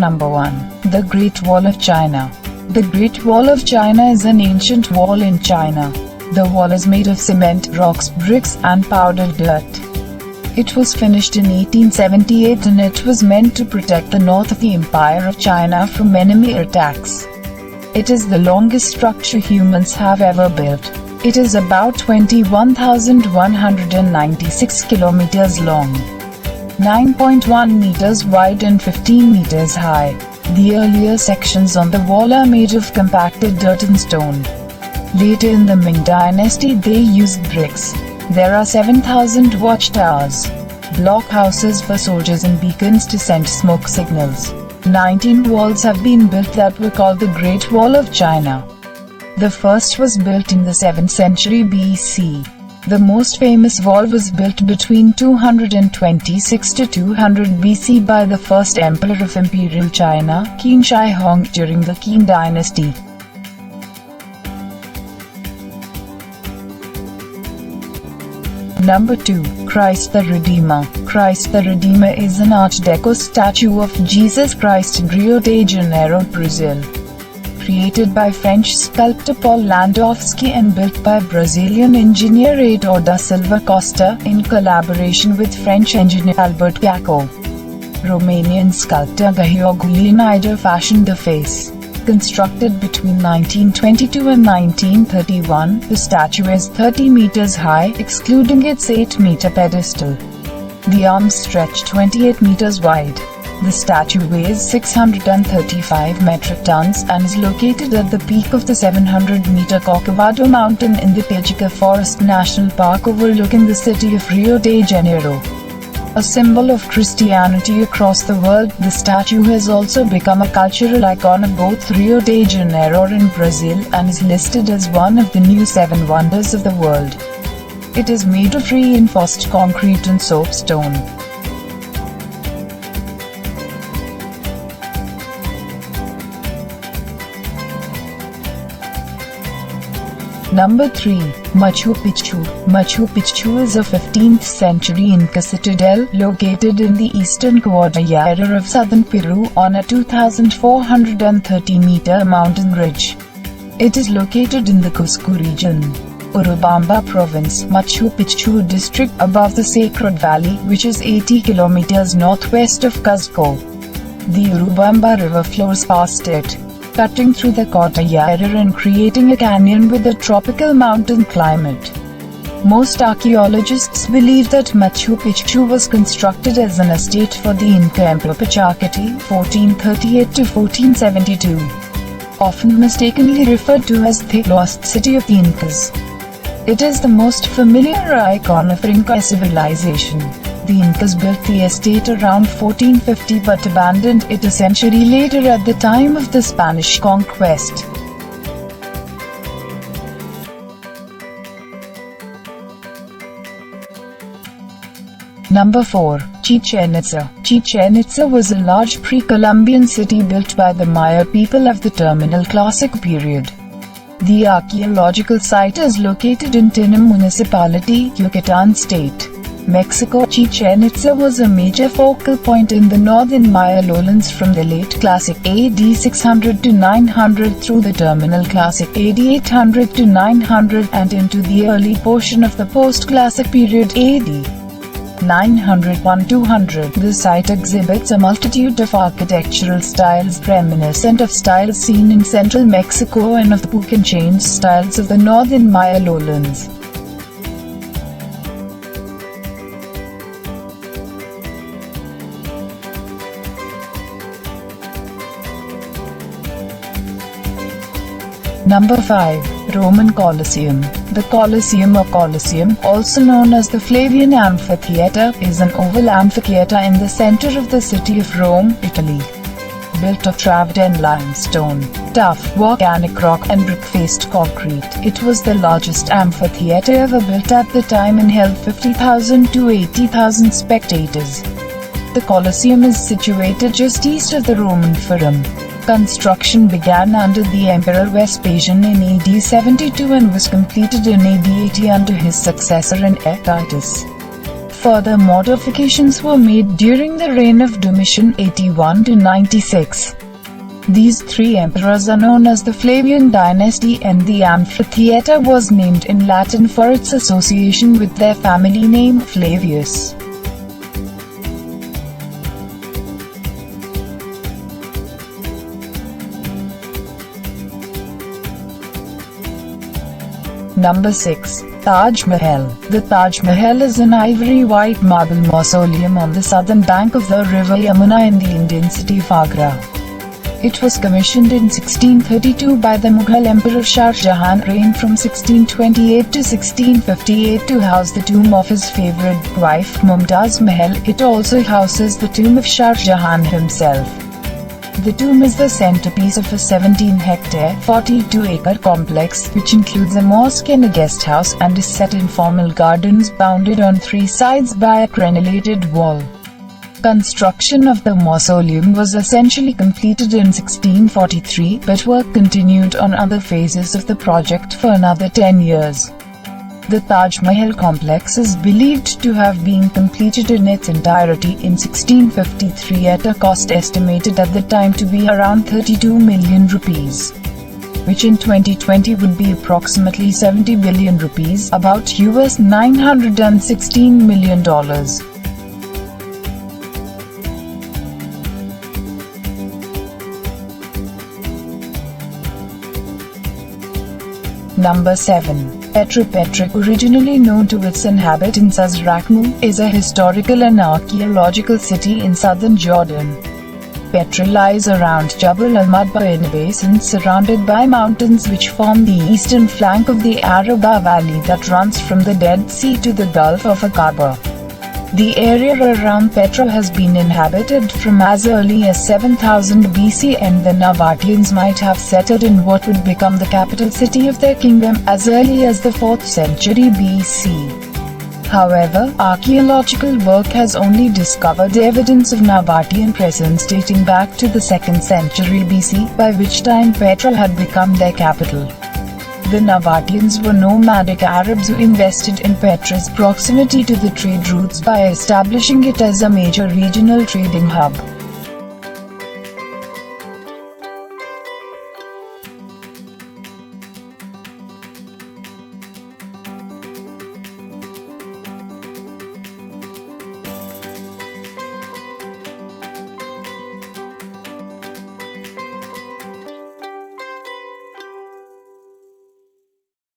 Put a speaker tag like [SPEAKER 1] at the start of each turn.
[SPEAKER 1] Number 1. The Great Wall of China. The Great Wall of China is an ancient wall in China. The wall is made of cement, rocks, bricks, and powdered dirt. It was finished in 1878 and it was meant to protect the north of the Empire of China from enemy attacks. It is the longest structure humans have ever built. It is about 21,196 kilometers long, 9.1 meters wide and 15 meters high. The earlier sections on the wall are made of compacted dirt and stone. Later in the Ming Dynasty they used bricks. There are 7,000 watchtowers, blockhouses for soldiers and beacons to send smoke signals. 19 walls have been built that were called the Great Wall of China. The first was built in the 7th century BC. The most famous wall was built between 226 to 200 BC by the first emperor of Imperial China, Qin Shi Huang, during the Qin dynasty. Number 2. Christ the Redeemer. Christ the Redeemer is an Art Deco statue of Jesus Christ in Rio de Janeiro, Brazil. Created by French sculptor Paul Landowski and built by Brazilian engineer Heitor da Silva Costa in collaboration with French engineer Albert Piaco. Romanian sculptor Gheorghe Leonidas fashioned the face. Constructed between 1922 and 1931, the statue is 30 meters high, excluding its 8-meter pedestal. The arms stretch 28 meters wide. The statue weighs 635 metric tons and is located at the peak of the 700-meter Corcovado Mountain in the Pajica Forest National Park overlooking the city of Rio de Janeiro. A symbol of Christianity across the world, the statue has also become a cultural icon of both Rio de Janeiro and Brazil and is listed as one of the new 7 wonders of the world. It is made of reinforced concrete and soapstone. Number 3. Machu Picchu. Machu Picchu is a 15th century Inca citadel located in the eastern Cordillera of southern Peru on a 2,430-meter mountain ridge. It is located in the Cusco region, Urubamba province, Machu Picchu district, above the Sacred Valley, which is 80 kilometers northwest of Cusco. The Urubamba River flows past it, cutting through the Cordillera and creating a canyon with a tropical mountain climate. Most archaeologists believe that Machu Picchu was constructed as an estate for the Inca Emperor Pachacati, 1438 to 1472. Often mistakenly referred to as the Lost City of the Incas. It is the most familiar icon of Inca civilization. The Incas built the estate around 1450 but abandoned it a century later at the time of the Spanish conquest. Number 4. Chichen Itza. Chichen Itza was a large pre-Columbian city built by the Maya people of the Terminal Classic period. The archaeological site is located in Tinum municipality, Yucatan state, Mexico. Chichen Itza was a major focal point in the northern Maya lowlands from the late Classic AD 600 to 900 through the Terminal Classic AD 800 to 900 and into the early portion of the post-Classic period AD 901-200. The site exhibits a multitude of architectural styles reminiscent of styles seen in central Mexico and of the Pucón styles of the northern Maya lowlands. Number 5. Roman Colosseum. The Colosseum or Colosseum, also known as the Flavian Amphitheatre, is an oval amphitheatre in the center of the city of Rome, Italy. Built of travertine limestone, tough volcanic rock and brick-faced concrete, it was the largest amphitheatre ever built at the time and held 50,000 to 80,000 spectators. The Colosseum is situated just east of the Roman Forum. Construction began under the Emperor Vespasian in AD 72 and was completed in AD 80 under his successor in Titus. Further modifications were made during the reign of Domitian 81 to 96. These three emperors are known as the Flavian dynasty, and the amphitheatre was named in Latin for its association with their family name Flavius. Number 6. Taj Mahal. The Taj Mahal is an ivory white marble mausoleum on the southern bank of the river Yamuna in the Indian city of Agra. It was commissioned in 1632 by the Mughal Emperor Shah Jahan, reigned from 1628 to 1658, to house the tomb of his favourite wife Mumtaz Mahal. It also houses the tomb of Shah Jahan himself. The tomb is the centerpiece of a 17-hectare, 42-acre complex, which includes a mosque and a guest house, and is set in formal gardens bounded on three sides by a crenellated wall. Construction of the mausoleum was essentially completed in 1643, but work continued on other phases of the project for another 10 years. The Taj Mahal complex is believed to have been completed in its entirety in 1653 at a cost estimated at the time to be around 32 million rupees, which in 2020 would be approximately 70 billion rupees, about $916 million. Number 7. Petra. Petra, originally known to its inhabitants as Rakhmu, is a historical and archaeological city in southern Jordan. Petra lies around Jabal al-Madba in a basin surrounded by mountains which form the eastern flank of the Araba Valley that runs from the Dead Sea to the Gulf of Aqaba. The area around Petra has been inhabited from as early as 7000 BC, and the Nabateans might have settled in what would become the capital city of their kingdom as early as the 4th century BC. However, archaeological work has only discovered evidence of Nabatean presence dating back to the 2nd century BC, by which time Petra had become their capital. The Nabateans were nomadic Arabs who invested in Petra's proximity to the trade routes by establishing it as a major regional trading hub.